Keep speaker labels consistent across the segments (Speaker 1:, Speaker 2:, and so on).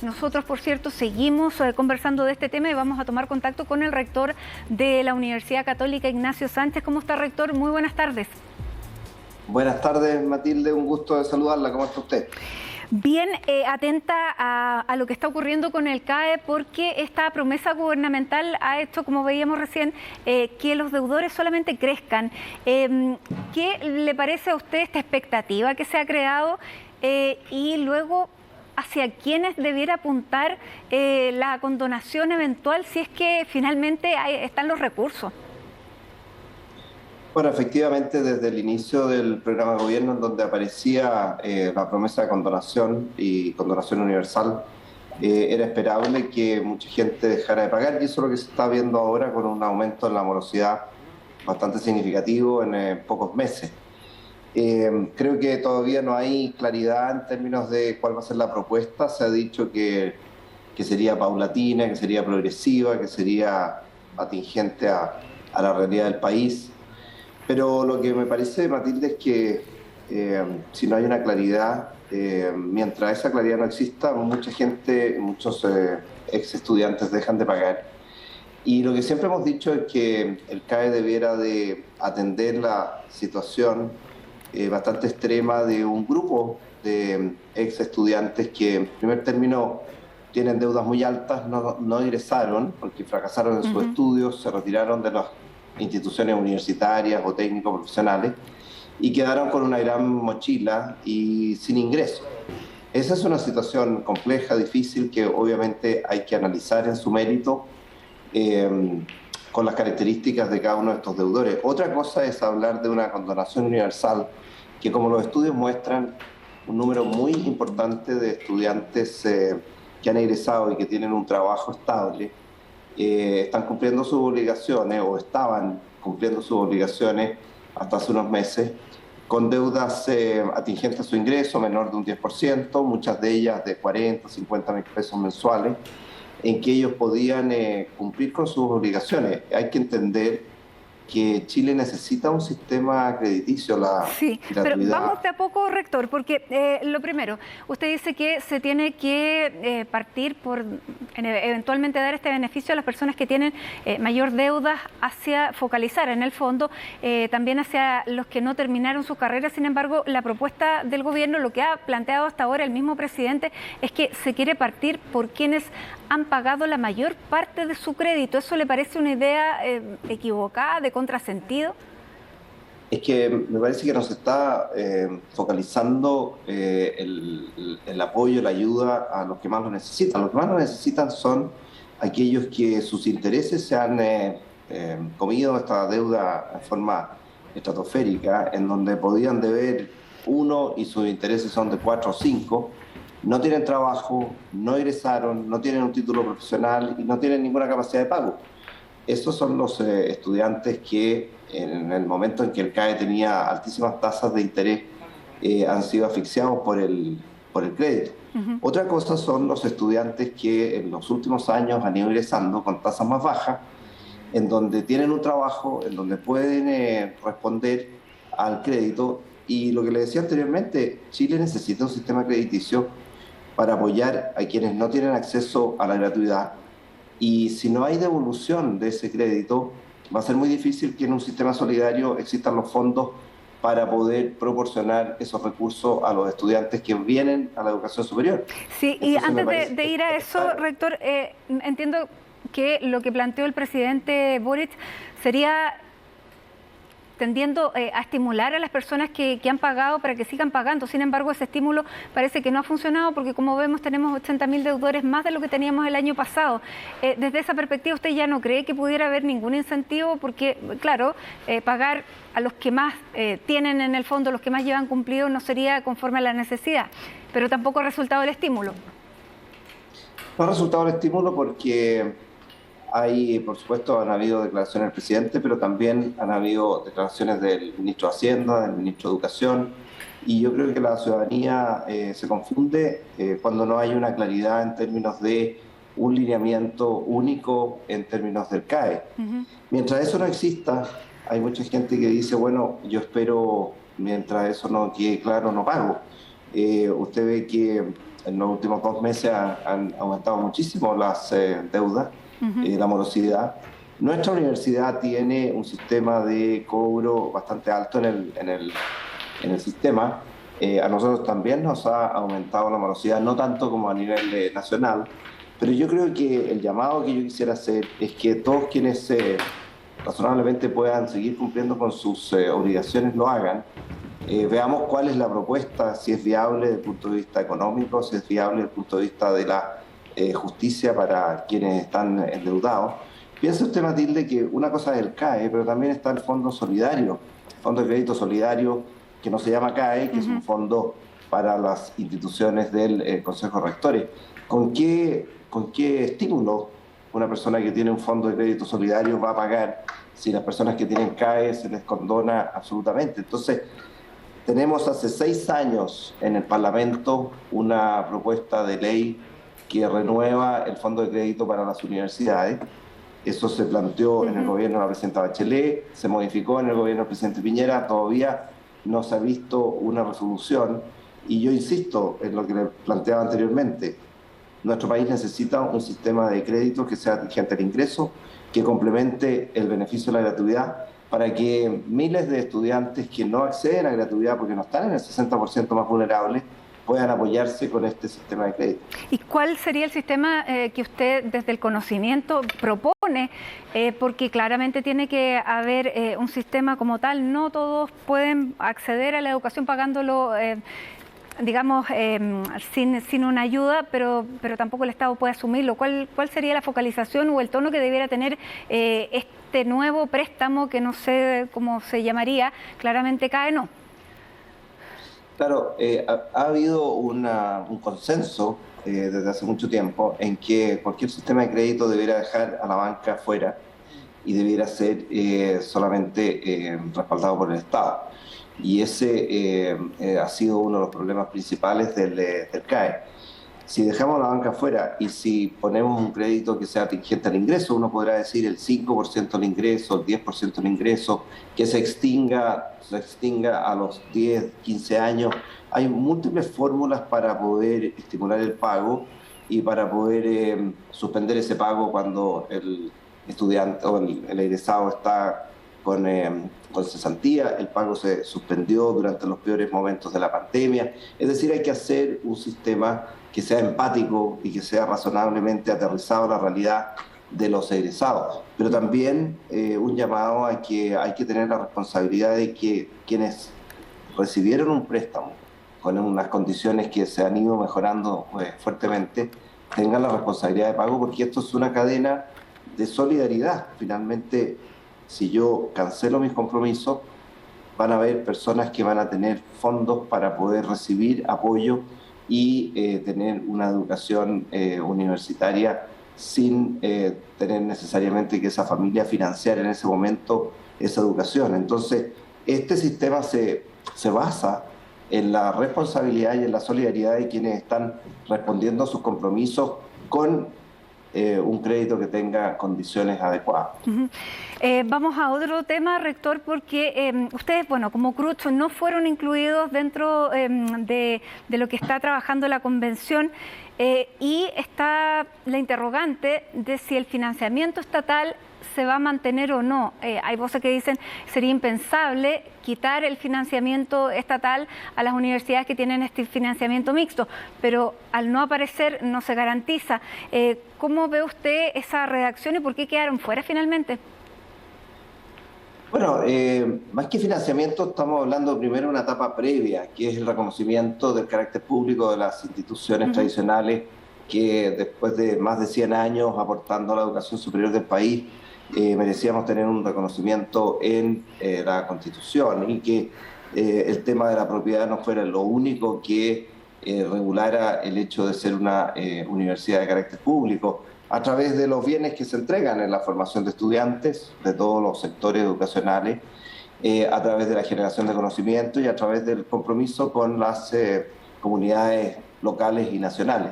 Speaker 1: Nosotros, por cierto, seguimos conversando de este tema y vamos a tomar contacto con el rector de la Universidad Católica, Ignacio Sánchez. ¿Cómo está, rector? Muy buenas tardes.
Speaker 2: Buenas tardes, Matilde. Un gusto de saludarla. ¿Cómo está usted?
Speaker 1: Bien, atenta a lo que está ocurriendo con el CAE, porque esta promesa gubernamental ha hecho, como veíamos recién, que los deudores solamente crezcan. ¿Qué le parece a usted esta expectativa que se ha creado y luego hacia quiénes debiera apuntar la condonación eventual si es que finalmente están los recursos?
Speaker 2: Bueno, efectivamente, desde el inicio del programa de gobierno, en donde aparecía la promesa de condonación y condonación universal, era esperable que mucha gente dejara de pagar, y eso es lo que se está viendo ahora con un aumento en la morosidad bastante significativo en pocos meses. Creo que todavía no hay claridad en términos de cuál va a ser la propuesta. Se ha dicho que sería paulatina, que sería progresiva, que sería atingente a la realidad del país. Pero lo que me parece, Matilde, es que si no hay una claridad, mientras esa claridad no exista, mucha gente, muchos ex estudiantes dejan de pagar. Y lo que siempre hemos dicho es que el CAE debiera de atender la situación bastante extrema de un grupo de ex estudiantes que, en primer término, tienen deudas muy altas, no ingresaron porque fracasaron en sus estudios, se retiraron de las instituciones universitarias o técnico-profesionales y quedaron con una gran mochila y sin ingreso. Esa es una situación compleja, difícil, que obviamente hay que analizar en su mérito con las características de cada uno de estos deudores. Otra cosa es hablar de una condonación universal, que, como los estudios muestran, un número muy importante de estudiantes que han egresado y que tienen un trabajo estable están cumpliendo sus obligaciones o estaban cumpliendo sus obligaciones hasta hace unos meses con deudas atingentes a su ingreso menor de un 10%, muchas de ellas de 40, 50 mil pesos mensuales, en que ellos podían cumplir con sus obligaciones. Hay que entender que Chile necesita un sistema crediticio, la gratuidad.
Speaker 1: Pero vamos de a poco, rector, porque lo primero, usted dice que se tiene que partir por eventualmente dar este beneficio a las personas que tienen mayor deuda, hacia focalizar en el fondo también hacia los que no terminaron sus carreras. Sin embargo, la propuesta del gobierno, lo que ha planteado hasta ahora el mismo presidente, es que se quiere partir por quienes han pagado la mayor parte de su crédito. ¿Eso le parece una idea equivocada, de contrasentido?
Speaker 2: Es que me parece que nos está focalizando el apoyo, la ayuda a los que más lo necesitan. Los que más lo necesitan son aquellos que sus intereses se han comido esta deuda en forma estratosférica, en donde podían deber 1 y sus intereses son de 4 o 5, no tienen trabajo, no egresaron, no tienen un título profesional y no tienen ninguna capacidad de pago. Esos son los estudiantes que en el momento en que el CAE tenía altísimas tasas de interés han sido asfixiados por el crédito. Otra cosa son los estudiantes que en los últimos años han ido ingresando con tasas más bajas, en donde tienen un trabajo, en donde pueden responder al crédito. Y lo que le decía anteriormente, Chile necesita un sistema crediticio para apoyar a quienes no tienen acceso a la gratuidad. Y si no hay devolución de ese crédito, va a ser muy difícil que en un sistema solidario existan los fondos para poder proporcionar esos recursos a los estudiantes que vienen a la educación superior.
Speaker 1: Sí, y antes de ir a eso, rector, entiendo que lo que planteó el presidente Boric sería tendiendo a estimular a las personas que han pagado para que sigan pagando. Sin embargo, ese estímulo parece que no ha funcionado, porque, como vemos, tenemos 80.000 deudores más de lo que teníamos el año pasado. Desde esa perspectiva, ¿usted ya no cree que pudiera haber ningún incentivo? Porque, claro, pagar a los que más tienen en el fondo, los que más llevan cumplido, no sería conforme a la necesidad, pero tampoco ha resultado el estímulo.
Speaker 2: No ha resultado el estímulo porque por supuesto, han habido declaraciones del presidente, pero también han habido declaraciones del ministro de Hacienda, del ministro de Educación, y yo creo que la ciudadanía se confunde cuando no hay una claridad en términos de un lineamiento único en términos del CAE. Mientras eso no exista, hay mucha gente que dice, bueno, yo espero, mientras eso no quede claro, no pago. Usted ve que en los últimos 2 meses han aumentado muchísimo las deudas, la morosidad. Nuestra universidad tiene un sistema de cobro bastante alto en el sistema. A nosotros también nos ha aumentado la morosidad, no tanto como a nivel nacional, pero yo creo que el llamado que yo quisiera hacer es que todos quienes razonablemente puedan seguir cumpliendo con sus obligaciones lo hagan. Veamos cuál es la propuesta, si es viable desde el punto de vista económico, si es viable desde el punto de vista de la justicia para quienes están endeudados. Piense usted, Matilde, que una cosa es el CAE, pero también está el Fondo Solidario, Fondo de Crédito Solidario, que no se llama CAE, que es un fondo para las instituciones del Consejo de Rectores. ¿Con qué estímulo una persona que tiene un fondo de crédito solidario va a pagar si las personas que tienen CAE se les condona absolutamente? Entonces, tenemos hace 6 años en el Parlamento una propuesta de ley que renueva el fondo de crédito para las universidades. Eso se planteó en el gobierno de la presidenta Bachelet, se modificó en el gobierno del presidente Piñera, todavía no se ha visto una resolución. Y yo insisto en lo que le planteaba anteriormente. Nuestro país necesita un sistema de crédito que sea vigente al ingreso, que complemente el beneficio de la gratuidad, para que miles de estudiantes que no acceden a gratuidad porque no están en el 60% más vulnerables, puedan apoyarse con este sistema de crédito.
Speaker 1: ¿Y cuál sería el sistema que usted desde el conocimiento propone? Porque claramente tiene que haber un sistema como tal. No todos pueden acceder a la educación pagándolo, digamos, sin una ayuda, pero tampoco el Estado puede asumirlo. ¿Cuál sería la focalización o el tono que debiera tener este nuevo préstamo, que no sé cómo se llamaría? Claramente CAE no.
Speaker 2: Claro, ha habido un consenso desde hace mucho tiempo en que cualquier sistema de crédito debiera dejar a la banca fuera y debiera ser solamente respaldado por el Estado. Y ese ha sido uno de los problemas principales del CAE. Si dejamos la banca fuera y si ponemos un crédito que sea vigente al ingreso, uno podrá decir el 5% del ingreso, el 10% del ingreso, que se extinga a los 10, 15 años. Hay múltiples fórmulas para poder estimular el pago y para poder suspender ese pago cuando el estudiante o el egresado está con cesantía. El pago se suspendió durante los peores momentos de la pandemia. Es decir, hay que hacer un sistema que sea empático y que sea razonablemente aterrizado a la realidad de los egresados. Pero también un llamado a que hay que tener la responsabilidad de que quienes recibieron un préstamo con unas condiciones que se han ido mejorando fuertemente, tengan la responsabilidad de pago, porque esto es una cadena de solidaridad. Finalmente, si yo cancelo mis compromisos, van a haber personas que van a tener fondos para poder recibir apoyo y tener una educación universitaria sin tener necesariamente que esa familia financiara en ese momento esa educación. Entonces, este sistema se basa en la responsabilidad y en la solidaridad de quienes están respondiendo a sus compromisos con un crédito que tenga condiciones adecuadas.
Speaker 1: Vamos a otro tema, rector, porque ustedes, bueno, como CRUCH no fueron incluidos dentro de lo que está trabajando la convención y está la interrogante de si el financiamiento estatal se va a mantener o no. Hay voces que dicen que sería impensable quitar el financiamiento estatal a las universidades que tienen este financiamiento mixto, pero al no aparecer no se garantiza. ¿Cómo ve usted esa redacción y por qué quedaron fuera finalmente?
Speaker 2: Bueno, más que financiamiento, estamos hablando primero de una etapa previa, que es el reconocimiento del carácter público de las instituciones tradicionales que después de más de 100 años aportando a la educación superior del país, merecíamos tener un reconocimiento en la Constitución y que el tema de la propiedad no fuera lo único que regulara el hecho de ser una universidad de carácter público, a través de los bienes que se entregan en la formación de estudiantes de todos los sectores educacionales, a través de la generación de conocimiento y a través del compromiso con las comunidades locales y nacionales.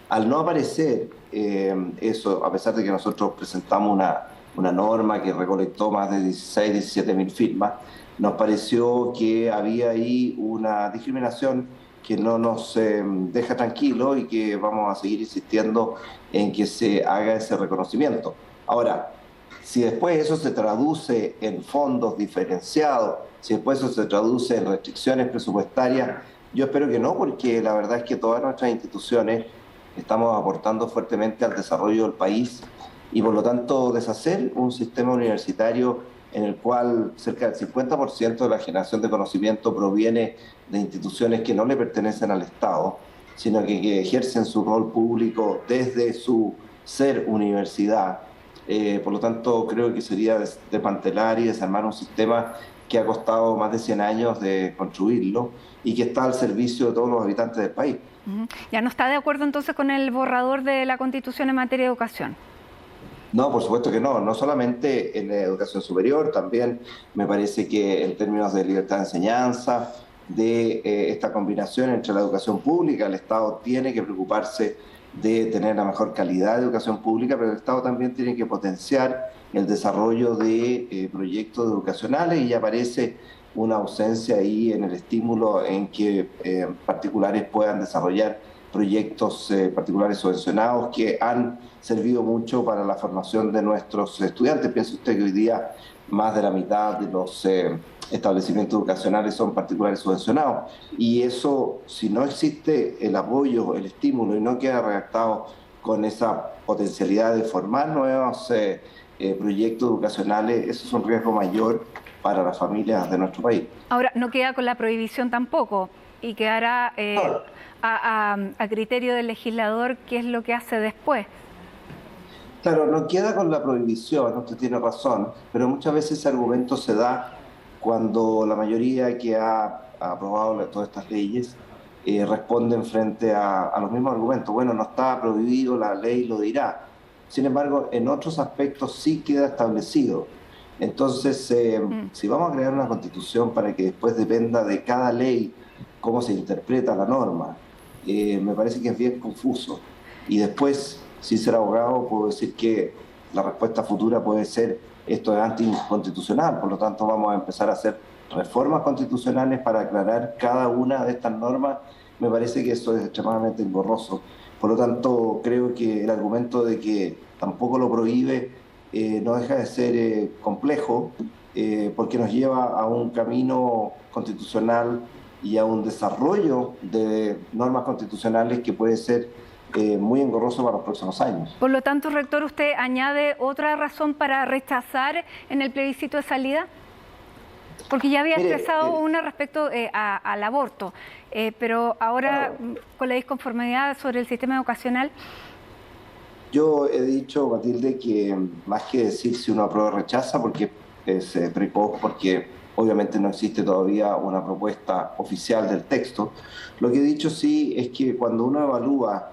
Speaker 2: Al no aparecer eso, a pesar de que nosotros presentamos una norma que recolectó más de 16, 17 mil firmas, nos pareció que había ahí una discriminación que no nos deja tranquilos y que vamos a seguir insistiendo en que se haga ese reconocimiento. Ahora, si después eso se traduce en fondos diferenciados, si después eso se traduce en restricciones presupuestarias, yo espero que no, porque la verdad es que todas nuestras instituciones estamos aportando fuertemente al desarrollo del país y por lo tanto deshacer un sistema universitario en el cual cerca del 50% de la generación de conocimiento proviene de instituciones que no le pertenecen al Estado, sino que ejercen su rol público desde su ser universidad. Por lo tanto, creo que sería desmantelar y desarmar un sistema que ha costado más de 100 años de construirlo y que está al servicio de todos los habitantes del país.
Speaker 1: ¿Ya no está de acuerdo entonces con el borrador de la Constitución en materia de educación?
Speaker 2: No, por supuesto que no, no solamente en la educación superior, también me parece que en términos de libertad de enseñanza, de esta combinación entre la educación pública, el Estado tiene que preocuparse de tener la mejor calidad de educación pública, pero el Estado también tiene que potenciar el desarrollo de proyectos educacionales y aparece una ausencia ahí en el estímulo en que particulares puedan desarrollar proyectos particulares subvencionados que han servido mucho para la formación de nuestros estudiantes. Piense usted que hoy día más de la mitad de los establecimientos educacionales son particulares subvencionados y eso, si no existe el apoyo, el estímulo y no queda redactado con esa potencialidad de formar nuevos proyectos educacionales, eso es un riesgo mayor para las familias de nuestro país.
Speaker 1: Ahora, no queda con la prohibición tampoco y quedará a criterio del legislador qué es lo que hace después.
Speaker 2: Claro, no queda con la prohibición, usted tiene razón, pero muchas veces ese argumento se da cuando la mayoría que ha aprobado todas estas leyes responden frente a los mismos argumentos. Bueno, no está prohibido, la ley lo dirá. Sin embargo, en otros aspectos sí queda establecido. Entonces, si vamos a crear una constitución para que después dependa de cada ley cómo se interpreta la norma, me parece que es bien confuso. Y después, sin ser abogado, puedo decir que la respuesta futura puede ser esto es anticonstitucional, por lo tanto vamos a empezar a hacer reformas constitucionales para aclarar cada una de estas normas. Me parece que eso es extremadamente engorroso. Por lo tanto, creo que el argumento de que tampoco lo prohíbe no deja de ser complejo, porque nos lleva a un camino constitucional y a un desarrollo de normas constitucionales que puede ser muy engorroso para los próximos años.
Speaker 1: Por lo tanto, rector, ¿usted añade otra razón para rechazar en el plebiscito de salida? Porque ya había expresado una respecto al aborto, pero ahora con la disconformidad sobre el sistema educacional.
Speaker 2: Yo he dicho, Matilde, que más que decir si uno aprueba o rechaza, porque es precoz, porque obviamente no existe todavía una propuesta oficial del texto, lo que he dicho sí es que cuando uno evalúa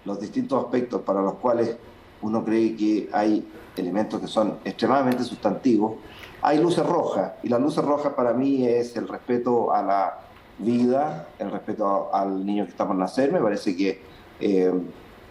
Speaker 2: los distintos aspectos para los cuales uno cree que hay elementos que son extremadamente sustantivos, hay luces rojas, y las luces rojas para mí es el respeto a la vida, el respeto al niño que está por nacer. Me parece que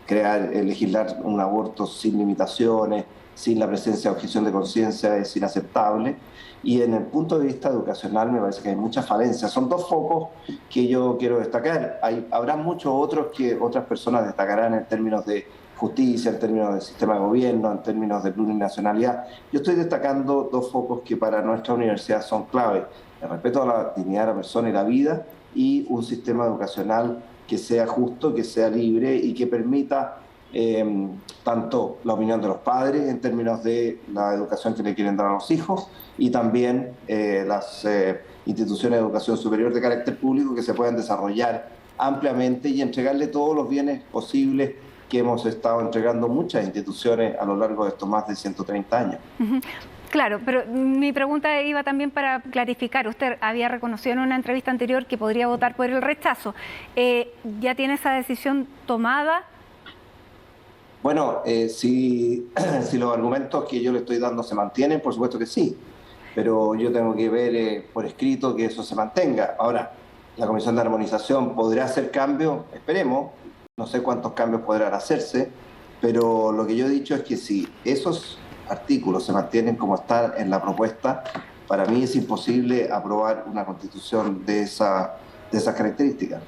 Speaker 2: legislar un aborto sin limitaciones, sin la presencia de objeción de conciencia es inaceptable. Y en el punto de vista educacional me parece que hay muchas falencias. Son dos focos que yo quiero destacar. Habrá muchos otros que otras personas destacarán en términos de justicia, en términos del sistema de gobierno, en términos de plurinacionalidad. Yo estoy destacando dos focos que para nuestra universidad son clave: el respeto a la dignidad de la persona y la vida, y un sistema educacional que sea justo, que sea libre y que permita tanto la opinión de los padres en términos de la educación que le quieren dar a los hijos, y también las instituciones de educación superior de carácter público que se puedan desarrollar ampliamente y entregarle todos los bienes posibles que hemos estado entregando muchas instituciones a lo largo de estos más de 130 años.
Speaker 1: Claro, pero mi pregunta iba también para clarificar. Usted había reconocido en una entrevista anterior que podría votar por el rechazo. ¿Ya tiene esa decisión tomada?
Speaker 2: Bueno, si los argumentos que yo le estoy dando se mantienen, por supuesto que sí, pero yo tengo que ver por escrito que eso se mantenga. Ahora, la Comisión de Armonización podrá hacer cambios, esperemos, no sé cuántos cambios podrán hacerse, pero lo que yo he dicho es que si esos artículos se mantienen como están en la propuesta, para mí es imposible aprobar una constitución de esas características.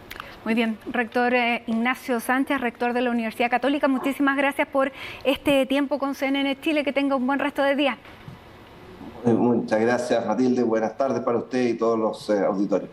Speaker 1: Muy bien, rector Ignacio Sánchez, rector de la Universidad Católica, muchísimas gracias por este tiempo con CNN Chile, que tenga un buen resto de día.
Speaker 2: Muchas gracias, Matilde, buenas tardes para usted y todos los auditores.